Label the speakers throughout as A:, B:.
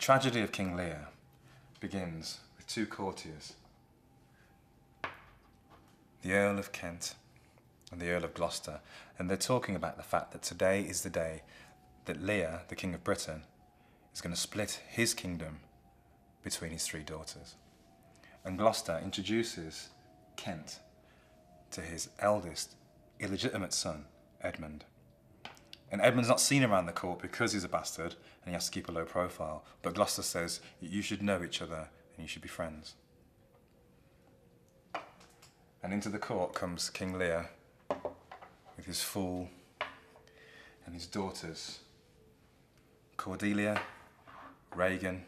A: tragedy of King Lear begins with two courtiers, the Earl of Kent and the Earl of Gloucester, and they're talking about the fact that today is the day that Lear, the King of Britain, is going to split his kingdom between his three daughters. And Gloucester introduces Kent to his eldest, illegitimate son, Edmund. And Edmund's not seen around the court because he's a bastard and he has to keep a low profile. But Gloucester says, you should know each other and you should be friends. And into the court comes King Lear with his fool and his daughters, Cordelia, Regan,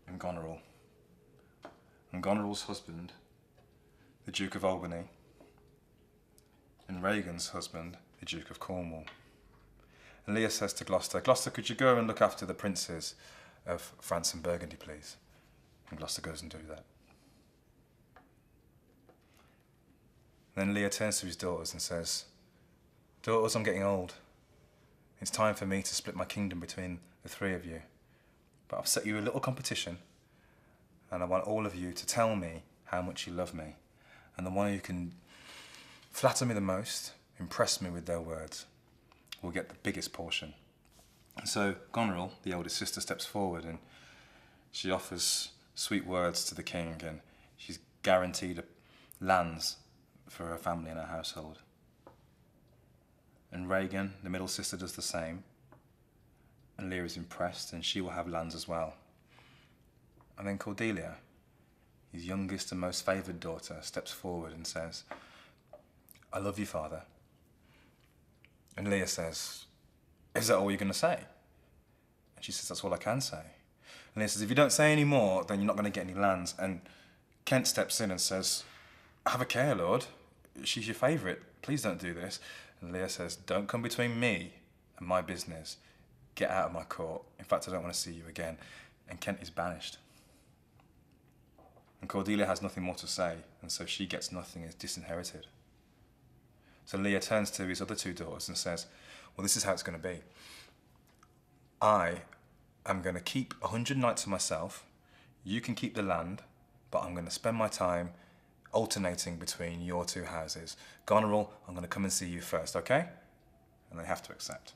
A: and Goneril. And Goneril's husband, the Duke of Albany, and Regan's husband, the Duke of Cornwall. And Lear says to Gloucester, Gloucester, could you go and look after the princes of France and Burgundy, please? And Gloucester goes and do that. Then Lear turns to his daughters and says, daughters, I'm getting old. It's time for me to split my kingdom between the three of you. But I've set you a little competition, and I want all of you to tell me how much you love me. And the one who can flatter me the most, impress me with their words, will get the biggest portion. And so Goneril, the eldest sister, steps forward and she offers sweet words to the king, and she's guaranteed lands for her family and her household. And Regan, the middle sister, does the same. And Lear is impressed, and she will have lands as well. And then Cordelia, his youngest and most favoured daughter, steps forward and says, I love you, father. And Lear says, is that all you're going to say? And she says, that's all I can say. And Lear says, if you don't say any more, then you're not going to get any lands. And Kent steps in and says, have a care, Lord. She's your favourite. Please don't do this. And Lear says, don't come between me and my business. Get out of my court. In fact, I don't want to see you again. And Kent is banished. And Cordelia has nothing more to say, and so she gets nothing, is disinherited. So Lear turns to his other two daughters and says, well, this is how it's going to be. I am going to keep 100 knights for myself. You can keep the land, but I'm going to spend my time alternating between your two houses. Goneril, I'm going to come and see you first, okay? And they have to accept.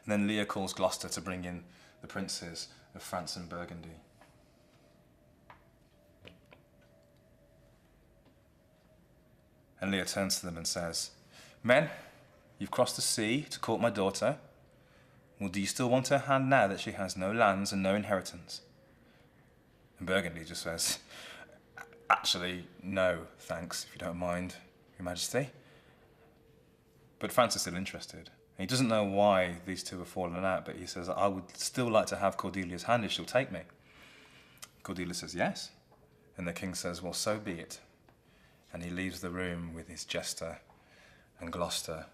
A: And then Lear calls Gloucester to bring in the princes of France and Burgundy. And Lear turns to them and says, men, you've crossed the sea to court my daughter. Well, do you still want her hand now that she has no lands and no inheritance? And Burgundy just says, actually, no, thanks, if you don't mind, Your Majesty. But France is still interested. He doesn't know why these two have fallen out, but he says, I would still like to have Cordelia's hand if she'll take me. Cordelia says, yes. And the king says, well, so be it. And he leaves the room with his jester and Gloucester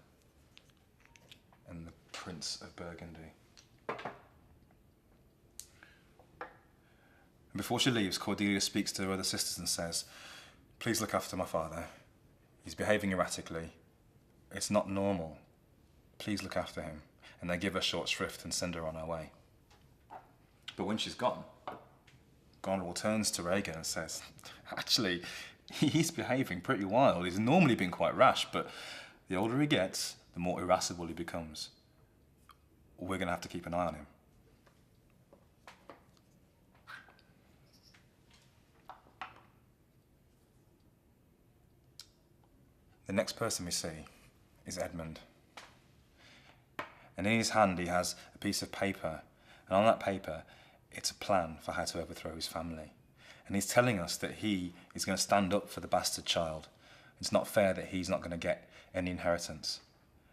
A: and the Prince of Burgundy. And before she leaves, Cordelia speaks to her other sisters and says, please look after my father. He's behaving erratically. It's not normal. Please look after him. And they give her short shrift and send her on her way. But when she's gone, Goneril turns to Regan and says, actually, he's behaving pretty wild. He's normally been quite rash, but the older he gets, the more irascible he becomes. We're going to have to keep an eye on him. The next person we see is Edmund. And in his hand he has a piece of paper, and on that paper it's a plan for how to overthrow his family. And he's telling us that he is going to stand up for the bastard child. It's not fair that he's not going to get any inheritance.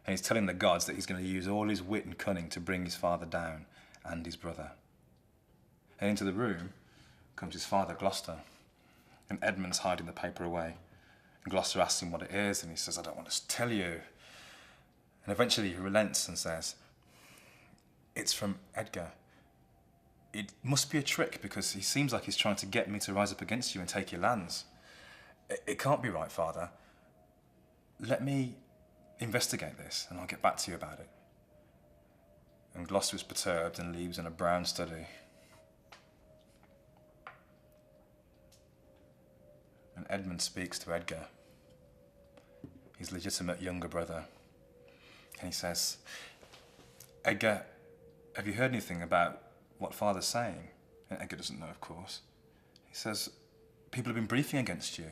A: And he's telling the gods that he's going to use all his wit and cunning to bring his father down and his brother. And into the room comes his father, Gloucester. And Edmund's hiding the paper away. And Gloucester asks him what it is, and he says, I don't want to tell you. And eventually he relents and says, it's from Edgar. It must be a trick, because he seems like he's trying to get me to rise up against you and take your lands. It can't be right, father. Let me investigate this and I'll get back to you about it. And Gloucester is perturbed and leaves in a brown study. And Edmund speaks to Edgar, his legitimate younger brother. And he says, Edgar, have you heard anything about what Father's saying? And Edgar doesn't know, of course. He says, people have been briefing against you.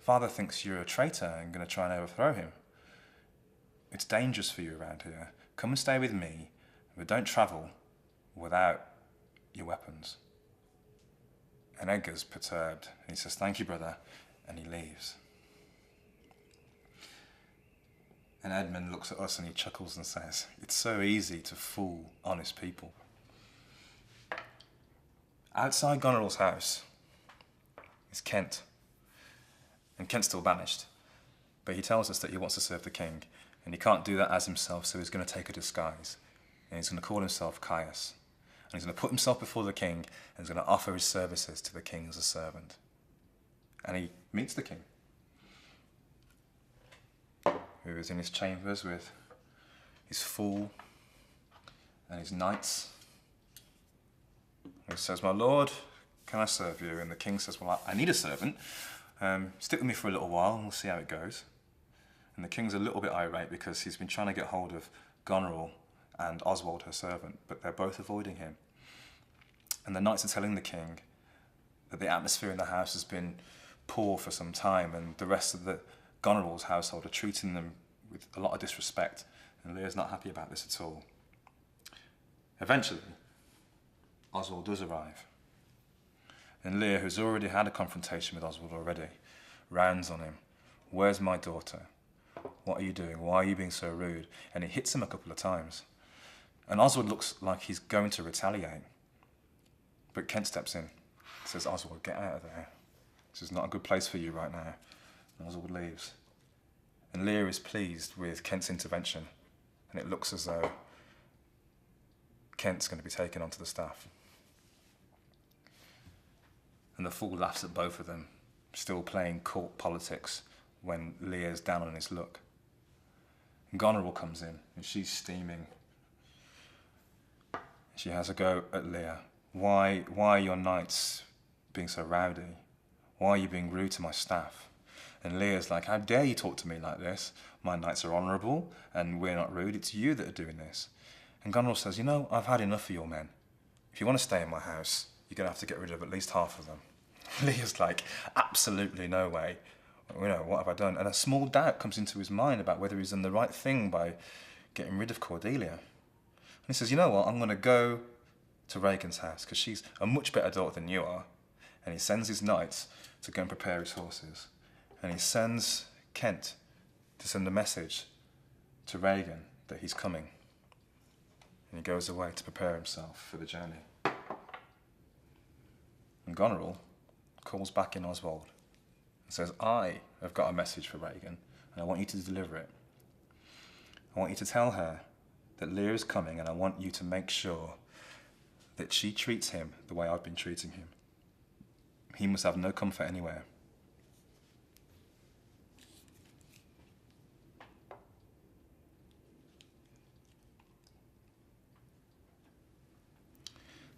A: Father thinks you're a traitor and going to try and overthrow him. It's dangerous for you around here. Come and stay with me, but don't travel without your weapons. And Edgar's perturbed. And he says, thank you, brother. And he leaves. And Edmund looks at us and he chuckles and says, it's so easy to fool honest people. Outside Goneril's house is Kent. And Kent's still banished. But he tells us that he wants to serve the king. And he can't do that as himself, so he's going to take a disguise. And he's going to call himself Caius. And he's going to put himself before the king and he's going to offer his services to the king as a servant. And he meets the king, who is in his chambers with his fool and his knights. He says, my lord, can I serve you? And the king says, well, I need a servant. Stick with me for a little while and we'll see how it goes. And the king's a little bit irate because he's been trying to get hold of Goneril and Oswald, her servant, but they're both avoiding him. And the knights are telling the king that the atmosphere in the house has been poor for some time, and the rest of the Goneril's household are treating them with a lot of disrespect, and Lear's not happy about this at all. Eventually, Oswald does arrive, and Lear, who's already had a confrontation with Oswald already, rounds on him. Where's my daughter? What are you doing? Why are you being so rude? And he hits him a couple of times. And Oswald looks like he's going to retaliate. But Kent steps in, says, Oswald, get out of there. This is not a good place for you right now. And Oswald leaves. And Lear is pleased with Kent's intervention. And it looks as though Kent's going to be taken onto the staff. And the fool laughs at both of them, still playing court politics when Lear's down on his luck. And Goneril comes in, and she's steaming. She has a go at Lear. Why are your knights being so rowdy? Why are you being rude to my staff? And Lear's like, how dare you talk to me like this? My knights are honourable, and we're not rude. It's you that are doing this. And Goneril says, you know, I've had enough of your men. If you want to stay in my house, you're going to have to get rid of at least half of them. Lear's like, absolutely no way. You know, what have I done? And a small doubt comes into his mind about whether he's done the right thing by getting rid of Cordelia. And he says, you know what, I'm going to go to Regan's house, because she's a much better daughter than you are. And he sends his knights to go and prepare his horses. And he sends Kent to send a message to Regan that he's coming. And he goes away to prepare himself for the journey. And Goneril calls back in Oswald and says, I have got a message for Regan, and I want you to deliver it. I want you to tell her that Lear is coming, and I want you to make sure that she treats him the way I've been treating him. He must have no comfort anywhere.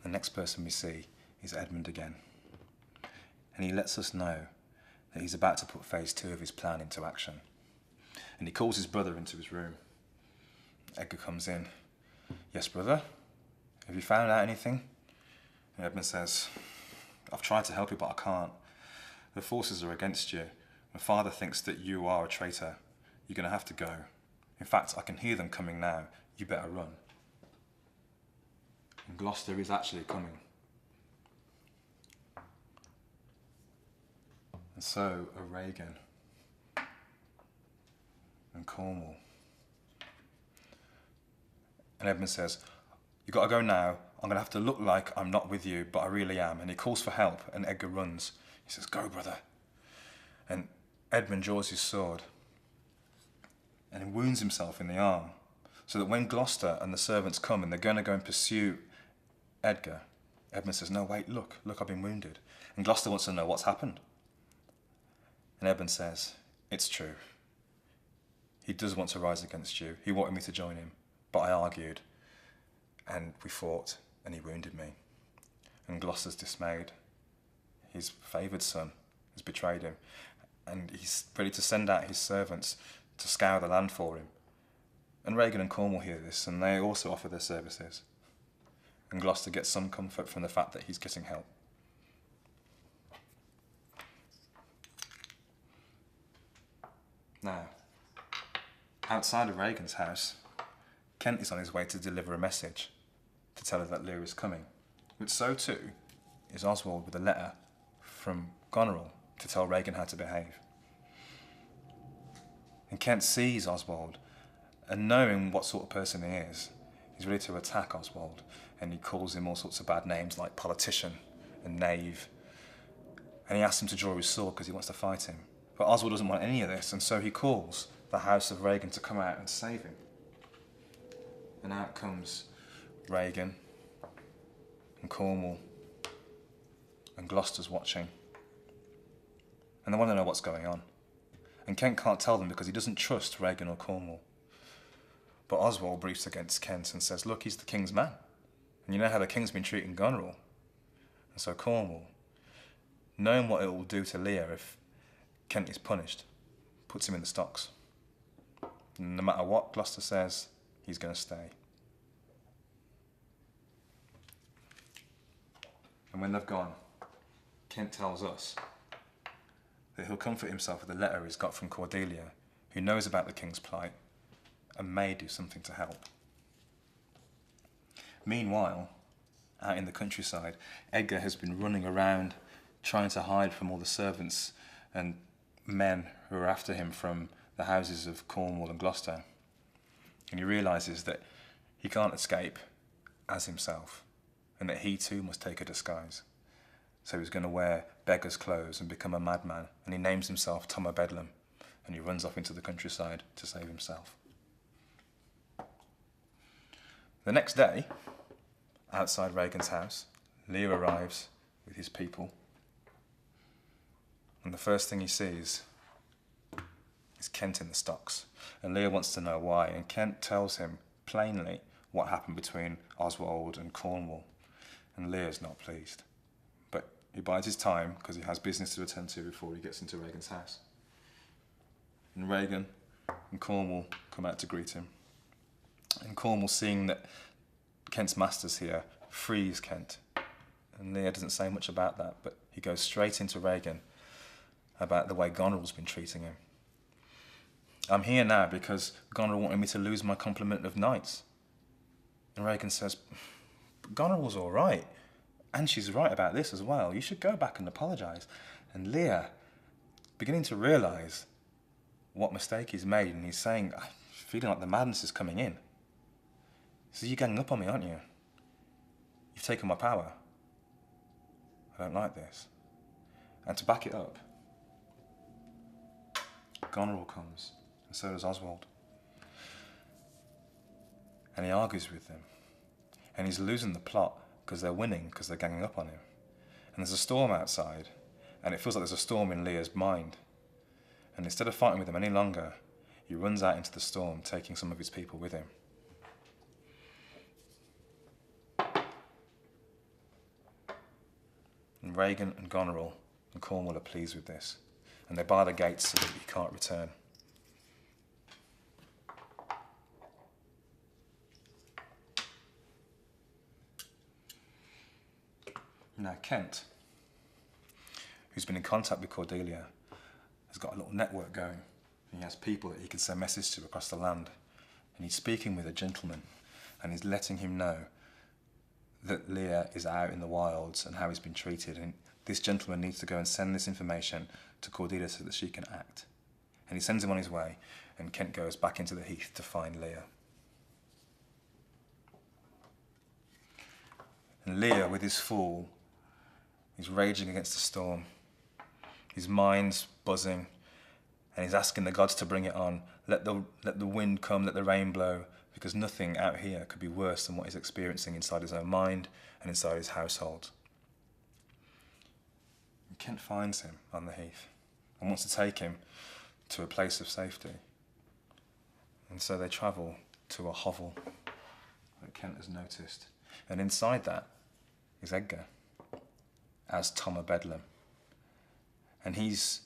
A: The next person we see is Edmund again. And he lets us know that he's about to put phase 2 of his plan into action. And he calls his brother into his room. Edgar comes in. Yes, brother? Have you found out anything? And Edmund says, I've tried to help you, but I can't. The forces are against you. My father thinks that you are a traitor. You're going to have to go. In fact, I can hear them coming now. You better run. And Gloucester is actually coming. And so are Regan and Cornwall. And Edmund says, you've got to go now. I'm going to have to look like I'm not with you, but I really am. And he calls for help, and Edgar runs. He says, go, brother. And Edmund draws his sword, and he wounds himself in the arm, so that when Gloucester and the servants come and they're going to go and pursue Edgar, Edmund says, no, wait, look, I've been wounded. And Gloucester wants to know what's happened. And Edmund says, it's true. He does want to rise against you. He wanted me to join him, but I argued. and we fought, and he wounded me. And Gloucester's dismayed. His favoured son has betrayed him, and he's ready to send out his servants to scour the land for him. And Regan and Cornwall hear this, and they also offer their services. And Gloucester gets some comfort from the fact that he's getting help. Now, outside of Regan's house, Kent is on his way to deliver a message to tell her that Lear is coming. But so too is Oswald with a letter from Goneril to tell Regan how to behave. And Kent sees Oswald, and knowing what sort of person he is, he's ready to attack Oswald, and he calls him all sorts of bad names like politician and knave. And he asks him to draw his sword because he wants to fight him. But Oswald doesn't want any of this, and so he calls the house of Regan to come out and save him. And out comes Regan and Cornwall, and Gloucester's watching. And they want to know what's going on. And Kent can't tell them because he doesn't trust Regan or Cornwall. But Oswald briefs against Kent and says, look, he's the king's man. And you know how the king's been treating Goneril. And so Cornwall, knowing what it will do to Lear if Kent is punished, puts him in the stocks. And no matter what Gloucester says, he's going to stay. And when they've gone, Kent tells us that he'll comfort himself with a letter he's got from Cordelia, who knows about the king's plight and may do something to help. Meanwhile, out in the countryside, Edgar has been running around trying to hide from all the servants and men who are after him from the houses of Cornwall and Gloucester. And he realises that he can't escape as himself, and that he too must take a disguise. So he's going to wear beggar's clothes and become a madman, and he names himself Tom o' Bedlam, and he runs off into the countryside to save himself. The next day, outside Regan's house, Lear arrives with his people, and the first thing he sees is Kent in the stocks. And Lear wants to know why, and Kent tells him plainly what happened between Oswald and Cornwall, and Lear's not pleased. But he bides his time because he has business to attend to before he gets into Regan's house. And Regan and Cornwall come out to greet him. And Cornwall, seeing that Kent's master's here, frees Kent. And Lear doesn't say much about that, but he goes straight into Regan about the way Goneril's been treating him. I'm here now because Goneril wanted me to lose my complement of knights. And Regan says, Goneril's all right. And she's right about this as well. You should go back and apologise. And Lear, beginning to realise what mistake he's made, and he's saying, I'm feeling like the madness is coming in. He says, you're ganging up on me, aren't you? You've taken my power. I don't like this. And to back it up, Goneril comes, and so does Oswald. And he argues with them. And he's losing the plot because they're winning, because they're ganging up on him. And there's a storm outside, and it feels like there's a storm in Lear's mind. And instead of fighting with him any longer, he runs out into the storm, taking some of his people with him. And Regan and Goneril and Cornwall are pleased with this, and they bar the gates so that he can't return. Now Kent, who's been in contact with Cordelia, has got a little network going. He has people that he can send messages to across the land. And he's speaking with a gentleman, and he's letting him know that Lear is out in the wilds and how he's been treated. And this gentleman needs to go and send this information to Cordelia so that she can act. And he sends him on his way, and Kent goes back into the heath to find Lear. And Lear, with his fool, he's raging against the storm. His mind's buzzing, and he's asking the gods to bring it on. Let the wind come, let the rain blow, because nothing out here could be worse than what he's experiencing inside his own mind and inside his household. And Kent finds him on the heath and wants to take him to a place of safety. And so they travel to a hovel, a that Kent has noticed. And inside that is Edgar, as Tom of Bedlam. And he's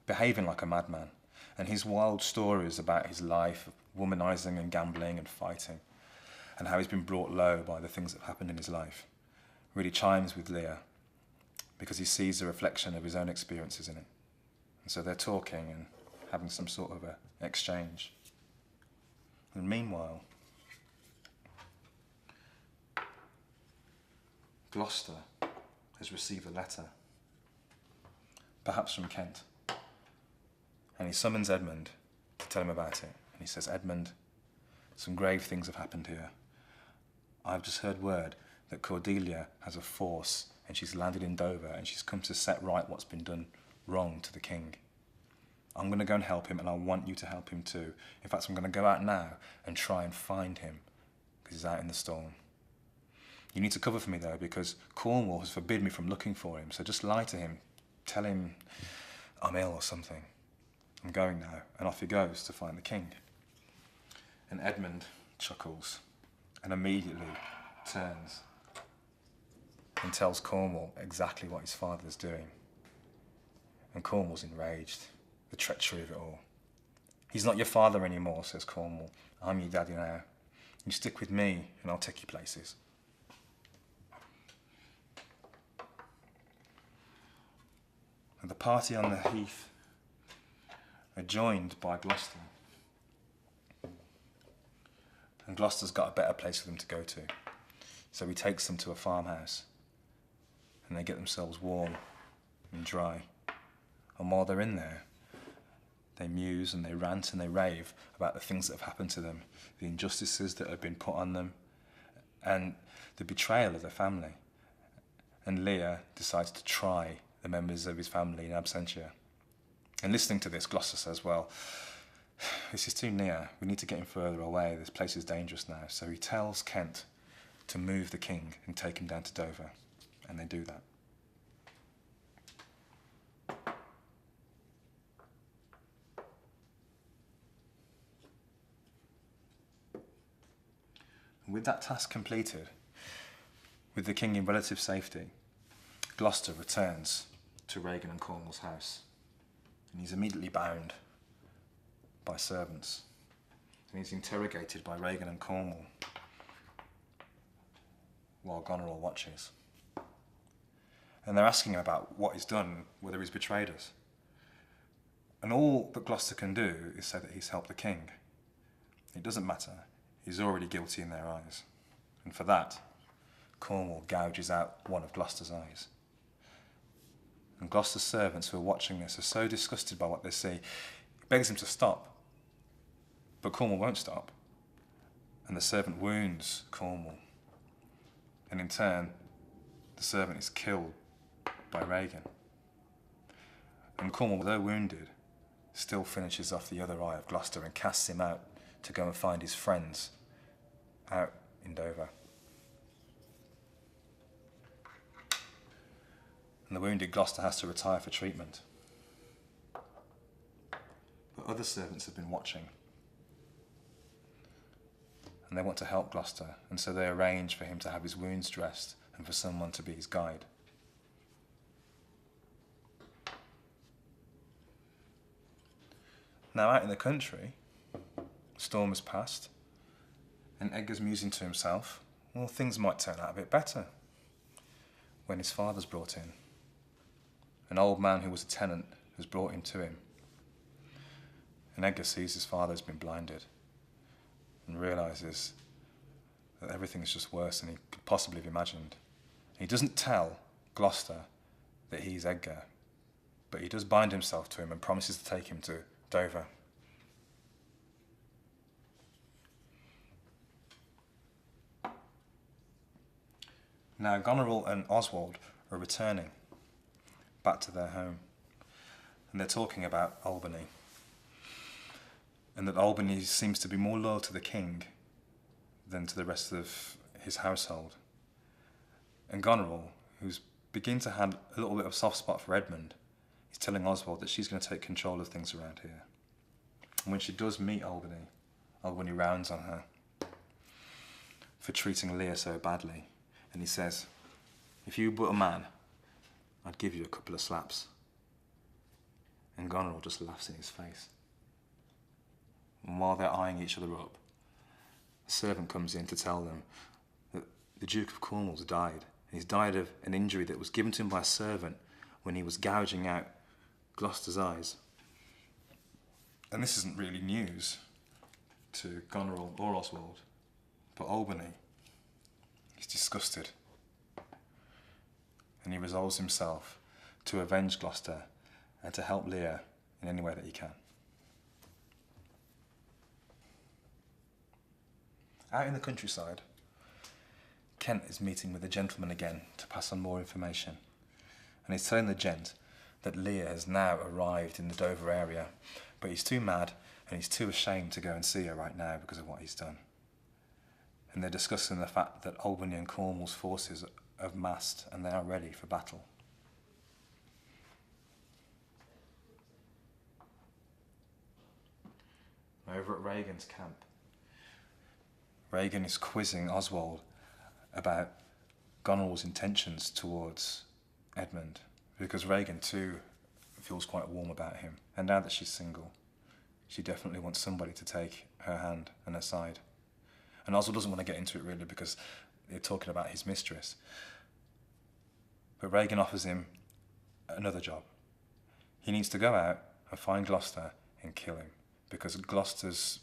A: behaving like a madman. And his wild stories about his life of womanizing and gambling and fighting, and how he's been brought low by the things that have happened in his life, really chimes with Lear, because he sees a reflection of his own experiences in it. And so they're talking and having some sort of a exchange. And meanwhile, Gloucester has received a letter, perhaps from Kent, and he summons Edmund to tell him about it. And he says, Edmund, some grave things have happened here. I've just heard word that Cordelia has a force and she's landed in Dover and she's come to set right what's been done wrong to the king. I'm going to go and help him, and I want you to help him too. In fact, I'm going to go out now and try and find him, because he's out in the storm. You need to cover for me though, because Cornwall has forbidden me from looking for him, so just lie to him. Tell him I'm ill or something. I'm going now. And off he goes to find the king. And Edmund chuckles and immediately turns and tells Cornwall exactly what his father's doing. And Cornwall's enraged. The treachery of it all. He's not your father anymore, says Cornwall. I'm your daddy now. You stick with me and I'll take you places. And the party on the heath are joined by Gloucester. And Gloucester's got a better place for them to go to. So he takes them to a farmhouse and they get themselves warm and dry. And while they're in there, they muse and they rant and they rave about the things that have happened to them, the injustices that have been put on them, and the betrayal of their family. And Lear decides to try the members of his family in absentia. And listening to this, Gloucester says, well, this is too near. We need to get him further away. This place is dangerous now. So he tells Kent to move the king and take him down to Dover. And they do that. With that task completed, with the king in relative safety, Gloucester returns to Regan and Cornwall's house, and he's immediately bound by servants, and he's interrogated by Regan and Cornwall while Goneril watches. And they're asking him about what he's done, whether he's betrayed us. And all that Gloucester can do is say that he's helped the king. It doesn't matter. He's already guilty in their eyes. And for that, Cornwall gouges out one of Gloucester's eyes. And Gloucester's servants who are watching this are so disgusted by what they see, it begs him to stop. But Cornwall won't stop. And the servant wounds Cornwall. And in turn, the servant is killed by Regan. And Cornwall, though wounded, still finishes off the other eye of Gloucester and casts him out to go and find his friends out in Dover. And the wounded Gloucester has to retire for treatment. But other servants have been watching. And they want to help Gloucester, and so they arrange for him to have his wounds dressed and for someone to be his guide. Now out in the country, storm has passed, and Edgar's musing to himself, well, things might turn out a bit better, when his father's brought in. An old man who was a tenant has brought him to him. And Edgar sees his father has been blinded and realises that everything is just worse than he could possibly have imagined. He doesn't tell Gloucester that he's Edgar, but he does bind himself to him and promises to take him to Dover. Now Goneril and Oswald are returning back to their home, and they're talking about Albany, and that Albany seems to be more loyal to the king than to the rest of his household. And Goneril, who's beginning to have a little bit of a soft spot for Edmund, is telling Oswald that she's going to take control of things around here. And when she does meet Albany, Albany rounds on her. for treating Lear so badly. And he says, "If you were a man, I'd give you a couple of slaps." And Goneril just laughs in his face. And while they're eyeing each other up, a servant comes in to tell them that the Duke of Cornwall's died. And he's died of an injury that was given to him by a servant when he was gouging out Gloucester's eyes. And this isn't really news to Goneril or Oswald, but Albany, he's disgusted. And he resolves himself to avenge Gloucester and to help Lear in any way that he can. Out in the countryside, Kent is meeting with a gentleman again to pass on more information. And he's telling the gent that Lear has now arrived in the Dover area, but he's too mad and he's too ashamed to go and see her right now because of what he's done. And they're discussing the fact that Albany and Cornwall's forces have massed and they are ready for battle. Over at Regan's camp, Regan is quizzing Oswald about Goneril's intentions towards Edmund, because Regan too feels quite warm about him, and now that she's single, she definitely wants somebody to take her hand and her side. And Oswald doesn't want to get into it really because they're talking about his mistress. But Regan offers him another job. He needs to go out and find Gloucester and kill him, because Gloucester's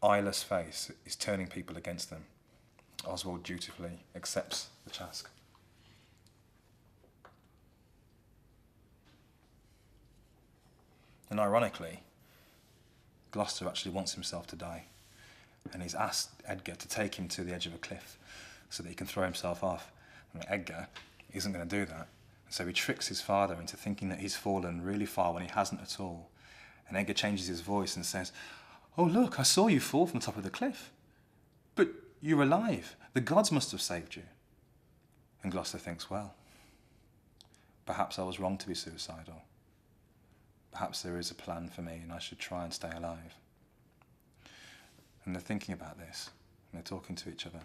A: eyeless face is turning people against them. Oswald dutifully accepts the task. And ironically, Gloucester actually wants himself to die, and he's asked Edgar to take him to the edge of a cliff so that he can throw himself off. And Edgar isn't going to do that, so he tricks his father into thinking that he's fallen really far when he hasn't at all. And Edgar changes his voice and says, "Oh look, I saw you fall from the top of the cliff. But you're alive. The gods must have saved you." And Gloucester thinks, well, perhaps I was wrong to be suicidal. Perhaps there is a plan for me and I should try and stay alive. And they're thinking about this, and they're talking to each other,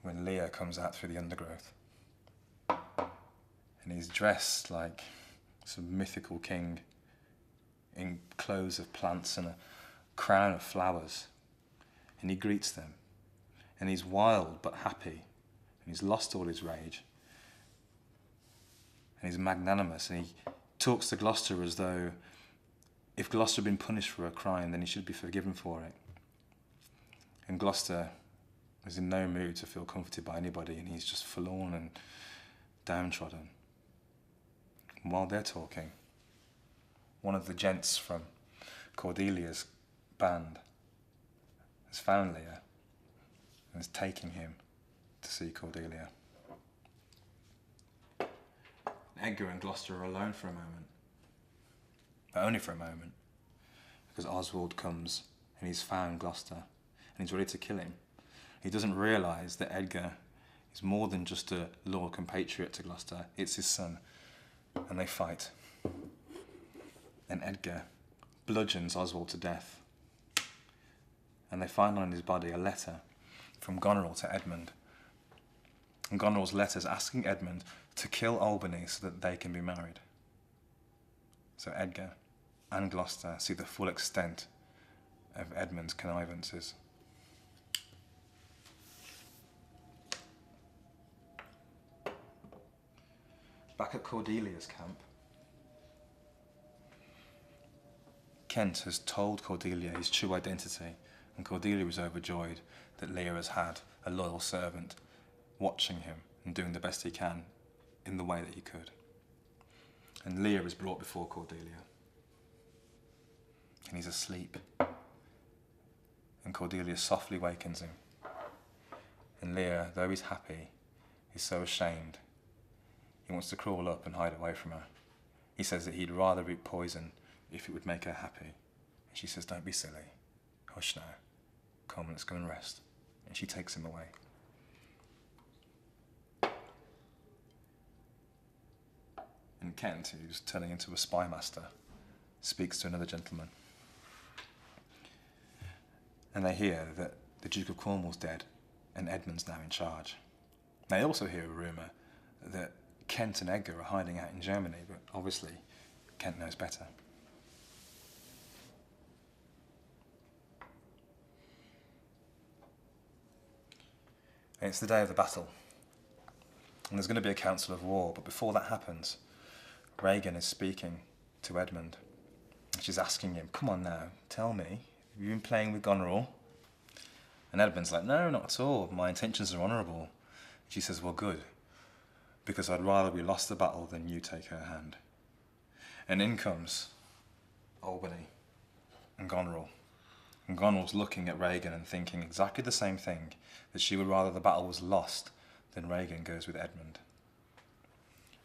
A: when Lear comes out through the undergrowth. And he's dressed like some mythical king, in clothes of plants and a crown of flowers. And he greets them. And he's wild but happy. And he's lost all his rage. And he's magnanimous. And he talks to Gloucester as though if Gloucester had been punished for a crime, then he should be forgiven for it. And Gloucester is in no mood to feel comforted by anybody, and he's just forlorn and downtrodden. And while they're talking, one of the gents from Cordelia's band has found Lear and is taking him to see Cordelia. Edgar and Gloucester are alone for a moment. But only for a moment, because Oswald comes and he's found Gloucester and he's ready to kill him. He doesn't realise that Edgar is more than just a loyal compatriot to Gloucester, it's his son. And they fight. And Edgar bludgeons Oswald to death. And they find on his body a letter from Goneril to Edmund. And Goneril's letter is asking Edmund to kill Albany so that they can be married. So Edgar and Gloucester see the full extent of Edmund's connivances. Back at Cordelia's camp, Kent has told Cordelia his true identity, and Cordelia is overjoyed that Lear has had a loyal servant watching him and doing the best he can in the way that he could. And Lear is brought before Cordelia, and he's asleep. And Cordelia softly wakens him. And Lear, though he's happy, is so ashamed. He wants to crawl up and hide away from her. He says that he'd rather eat poison if it would make her happy. And she says, "Don't be silly. Hush now. Come, let's go and rest." And she takes him away. And Kent, who's turning into a spy master, speaks to another gentleman. And they hear that the Duke of Cornwall's dead and Edmund's now in charge. They also hear a rumour that Kent and Edgar are hiding out in Germany, but obviously Kent knows better. And it's the day of the battle, and there's going to be a council of war, but before that happens, Regan is speaking to Edmund. She's asking him, come on now, tell me, have you been playing with Goneril? And Edmund's like, no, not at all, my intentions are honourable. She says, well, good, because I'd rather we lost the battle than you take her hand. And in comes Albany and Goneril. And Goneril's looking at Regan and thinking exactly the same thing, that she would rather the battle was lost than Regan goes with Edmund.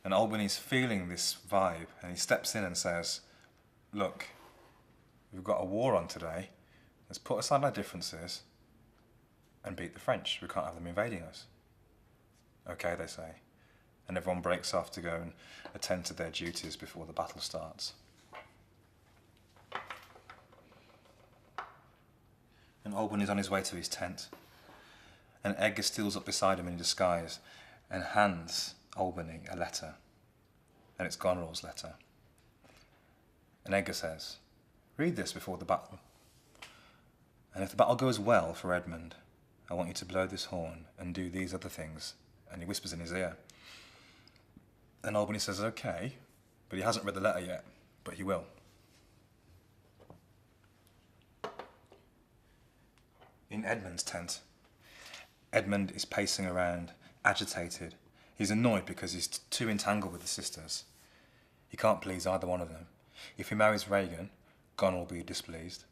A: And Albany's feeling this vibe, and he steps in and says, look, we've got a war on today, let's put aside our differences and beat the French. We can't have them invading us. Okay, they say. And everyone breaks off to go and attend to their duties before the battle starts. And Albany's on his way to his tent, and Edgar steals up beside him in disguise and hands Albany a letter, and it's Goneril's letter. And Edgar says, read this before the battle, and if the battle goes well for Edmund, I want you to blow this horn and do these other things. And he whispers in his ear. And Albany says, okay, but he hasn't read the letter yet, but he will. In Edmund's tent, Edmund is pacing around, agitated. He's annoyed because he's too entangled with the sisters. He can't please either one of them. If he marries Regan, Goneril will be displeased.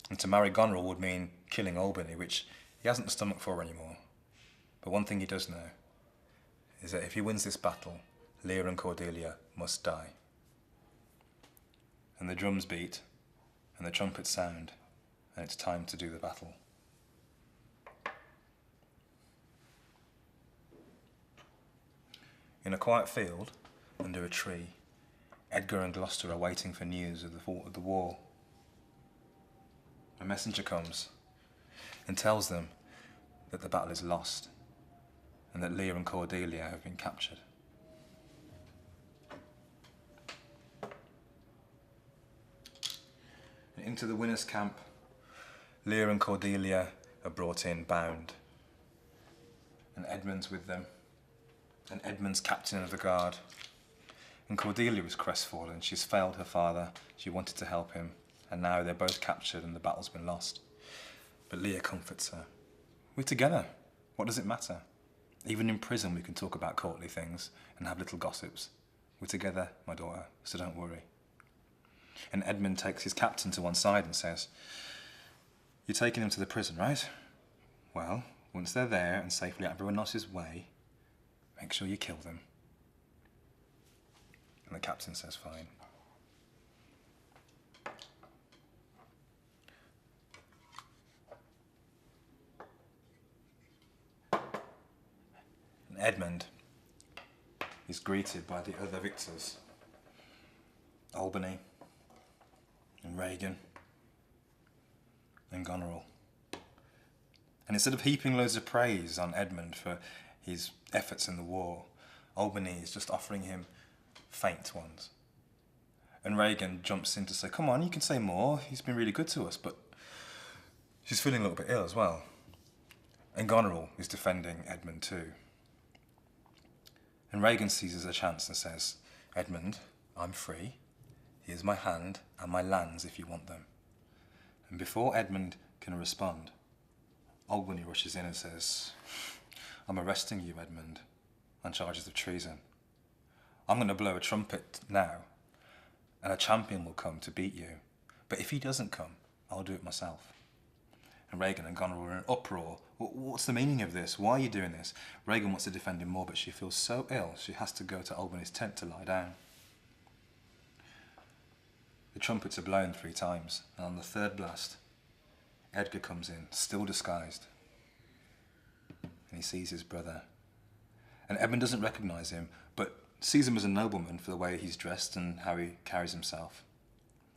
A: And to marry Goneril would mean killing Albany, which he hasn't the stomach for anymore. But one thing he does know is that if he wins this battle, Lear and Cordelia must die. And the drums beat, and the trumpets sound, and it's time to do the battle. In a quiet field, under a tree, Edgar and Gloucester are waiting for news of the war. A messenger comes and tells them that the battle is lost and that Lear and Cordelia have been captured. And into the winners' camp, Lear and Cordelia are brought in bound, and Edmund's with them, and Edmund's captain of the guard. And Cordelia is crestfallen. She's failed her father, she wanted to help him, and now they're both captured and the battle's been lost. But Lear comforts her. We're together. What does it matter? Even in prison we can talk about courtly things and have little gossips. We're together, my daughter, so don't worry. And Edmund takes his captain to one side and says, you're taking them to the prison, right? Well, once they're there and safely out of everyone else's way, make sure you kill them. And the captain says, fine. And Edmund is greeted by the other victors, Albany and Regan and Goneril. And instead of heaping loads of praise on Edmund for his efforts in the war, Albany is just offering him faint ones. And Regan jumps in to say, come on, you can say more, he's been really good to us, but she's feeling a little bit ill as well. And Goneril is defending Edmund too. And Regan seizes a chance and says, Edmund, I'm free. Here's my hand and my lands if you want them. And before Edmund can respond, Albany rushes in and says, I'm arresting you, Edmund, on charges of treason. I'm going to blow a trumpet now, and a champion will come to beat you. But if he doesn't come, I'll do it myself. And Regan and Goneril are in an uproar. What's the meaning of this? Why are you doing this? Regan wants to defend him more, but she feels so ill, she has to go to Albany's tent to lie down. The trumpets are blown 3 times, and on the 3rd blast, Edgar comes in, still disguised, and he sees his brother. And Edmund doesn't recognise him, but sees him as a nobleman for the way he's dressed and how he carries himself.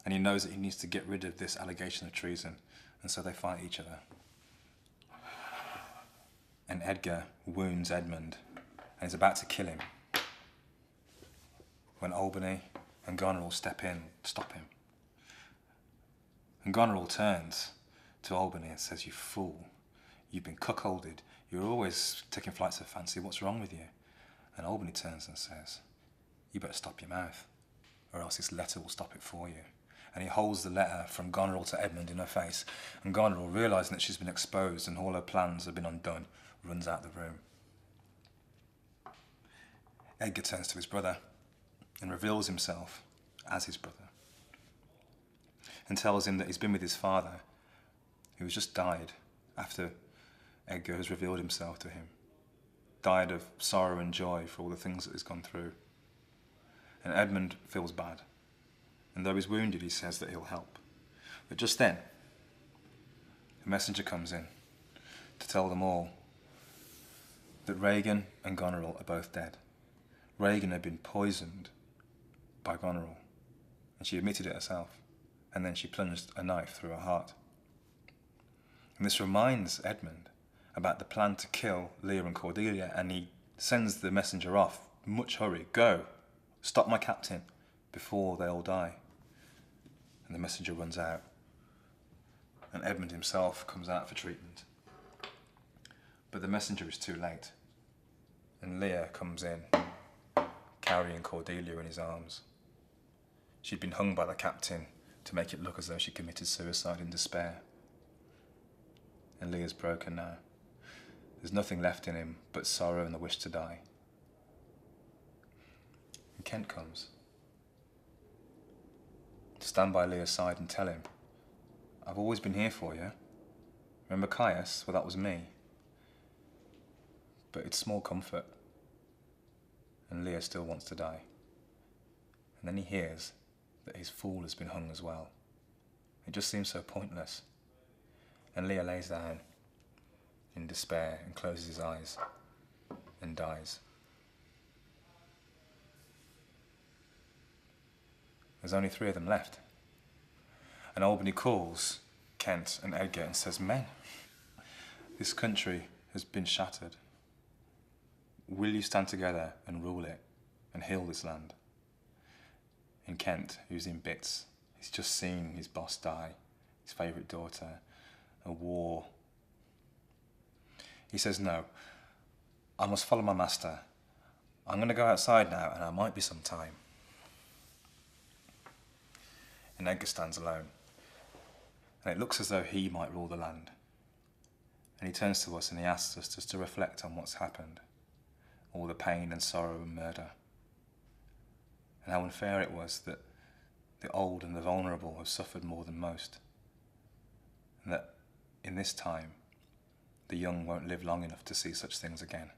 A: And he knows that he needs to get rid of this allegation of treason, and so they fight each other. and Edgar wounds Edmund and is about to kill him when Albany and Goneril step in to stop him. And Goneril turns to Albany and says, "You fool, you've been cuckolded. You're always taking flights of fancy. What's wrong with you?" And Albany turns and says, "You better stop your mouth, or else this letter will stop it for you." And he holds the letter from Goneril to Edmund in her face. And Goneril, realising that she's been exposed and all her plans have been undone, runs out the room. Edgar turns to his brother and reveals himself as his brother and tells him that he's been with his father, who has just died after Edgar has revealed himself to him. Died of sorrow and joy for all the things that he's gone through. And Edmund feels bad. And though he's wounded, he says that he'll help. But just then, a messenger comes in to tell them all that Regan and Goneril are both dead. Regan had been poisoned by Goneril, and she admitted it herself, and then she plunged a knife through her heart. And this reminds Edmund about the plan to kill Lear and Cordelia, and he sends the messenger off, much hurry, "Go, stop my captain before they all die." And the messenger runs out, and Edmund himself comes out for treatment. But the messenger is too late, and Lear comes in, carrying Cordelia in his arms. She'd been hung by the captain to make it look as though she committed suicide in despair. And Lear's broken now. There's nothing left in him but sorrow and the wish to die. And Kent comes to stand by Lear's side and tell him, "I've always been here for you. Remember Caius? Well, that was me. But it's small comfort." And Lear still wants to die. And then he hears that his fool has been hung as well. It just seems so pointless. And Lear lays down in despair and closes his eyes and dies. There's only 3 of them left. And Albany calls Kent and Edgar and says, "Men, this country has been shattered. Will you stand together and rule it and heal this land?" And Kent, who's in bits, he's just seen his boss die, his favourite daughter, a war. He says, "No, I must follow my master. I'm going to go outside now, and I might be some time." And Edgar stands alone, and it looks as though he might rule the land. And he turns to us and he asks us just to reflect on what's happened, all the pain and sorrow and murder, and how unfair it was that the old and the vulnerable have suffered more than most, and that in this time the young won't live long enough to see such things again.